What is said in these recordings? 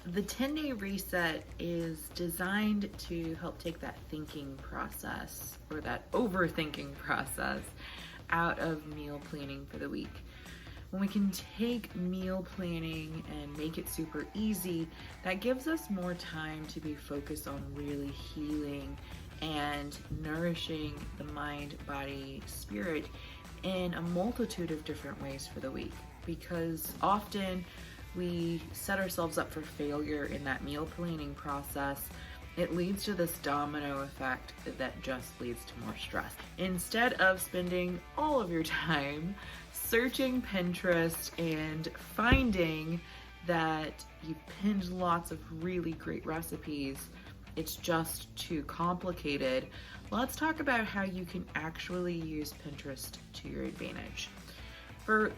The 10-day reset is designed to help take that thinking process or that overthinking process out of meal planning for the week. When we can take meal planning and make it super easy, that gives us more time to be focused on really healing and nourishing the mind, body, spirit in a multitude of different ways for the week. Because often we set ourselves up for failure in that meal planning process. It leads to this domino effect that just leads to more stress. Instead of spending all of your time searching Pinterest and finding that you've pinned lots of really great recipes, it's just too complicated. Let's talk about how you can actually use Pinterest to your advantage.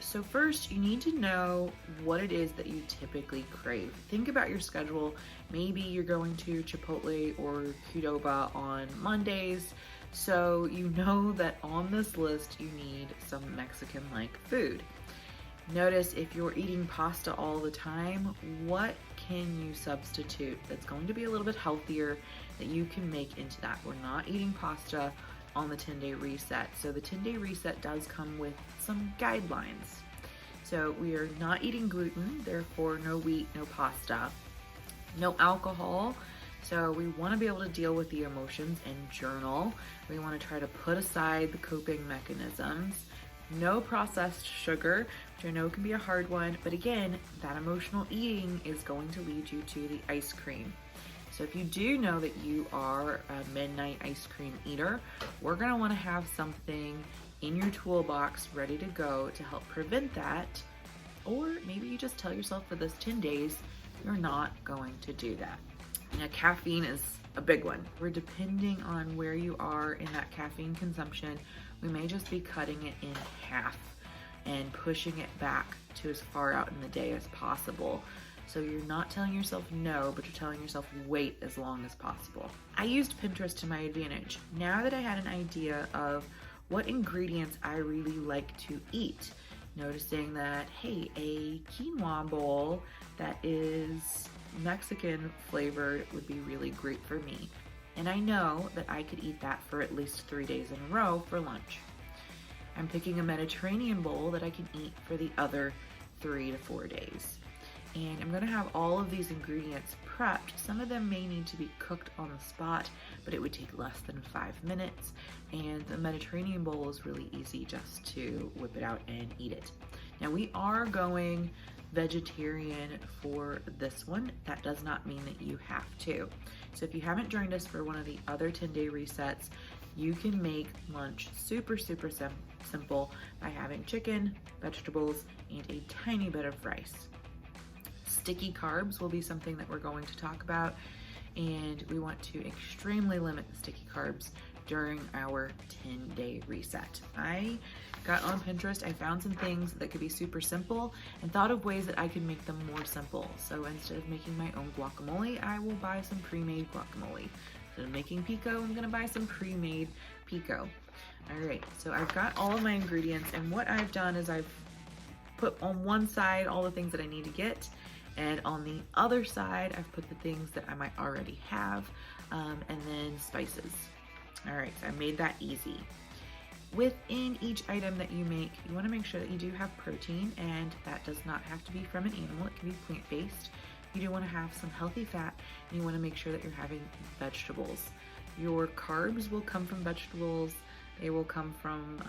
So first, you need to know what it is that you typically crave. Think about your schedule. Maybe you're going to Chipotle or Qdoba on Mondays, so you know that on this list you need some Mexican-like food. Notice if you're eating pasta all the time, what can you substitute that's going to be a little bit healthier that you can make into that? We're not eating pasta on the 10-day reset. So the 10-day reset does come with some guidelines. So we are not eating gluten, therefore no wheat, no pasta, no alcohol. So we want to be able to deal with the emotions and journal. We want to try to put aside the coping mechanisms. No processed sugar, which I know can be a hard one, but again, that emotional eating is going to lead you to the ice cream. So if you do know that you are a midnight ice cream eater, we're gonna wanna have something in your toolbox ready to go to help prevent that. Or maybe you just tell yourself for this 10 days, you're not going to do that. Now, caffeine is a big one. We're depending on where you are in that caffeine consumption. We may just be cutting it in half and pushing it back to as far out in the day as possible. So you're not telling yourself no, but you're telling yourself wait as long as possible. I used Pinterest to my advantage. Now that I had an idea of what ingredients I really like to eat, noticing that, hey, a quinoa bowl that is Mexican flavored would be really great for me. And I know that I could eat that for at least 3 days in a row for lunch. I'm picking a Mediterranean bowl that I can eat for the other 3 to 4 days. And I'm gonna have all of these ingredients prepped. Some of them may need to be cooked on the spot, but it would take less than 5 minutes. And the Mediterranean bowl is really easy just to whip it out and eat it. Now we are going vegetarian for this one. That does not mean that you have to. So if you haven't joined us for one of the other 10-day resets, you can make lunch super simple by having chicken, vegetables, and a tiny bit of rice. Sticky carbs will be something that we're going to talk about, and we want to extremely limit the sticky carbs during our 10-day reset. I got on Pinterest, I found some things that could be super simple and thought of ways that I could make them more simple. So instead of making my own guacamole, I will buy some pre-made guacamole. Instead of making pico, I'm gonna buy some pre-made pico. All right, so I've got all of my ingredients, and what I've done is I've put on one side all the things that I need to get, and on the other side, I've put the things that I might already have, and then spices. All right, so I made that easy. Within each item that you make, you wanna make sure that you do have protein, and that does not have to be from an animal, it can be plant-based. You do wanna have some healthy fat, and you wanna make sure that you're having vegetables. Your carbs will come from vegetables. They will come from,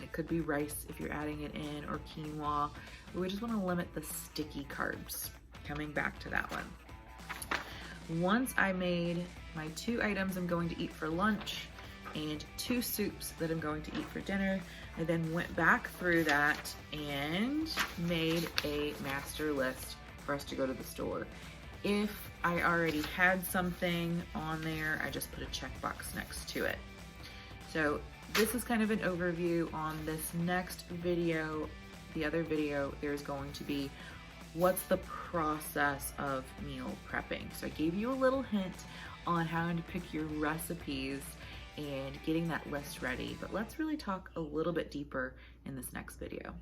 it could be rice if you're adding it in, or quinoa. But we just wanna limit the sticky carbs. Coming back to that one. Once I made my 2 items I'm going to eat for lunch and 2 soups that I'm going to eat for dinner, I then went back through that and made a master list for us to go to the store. If I already had something on there, I just put a checkbox next to it. So this is kind of an overview. On this next video, the other video, there's going to be what's the process of meal prepping. So I gave you a little hint on how to pick your recipes and getting that list ready, but let's really talk a little bit deeper in this next video.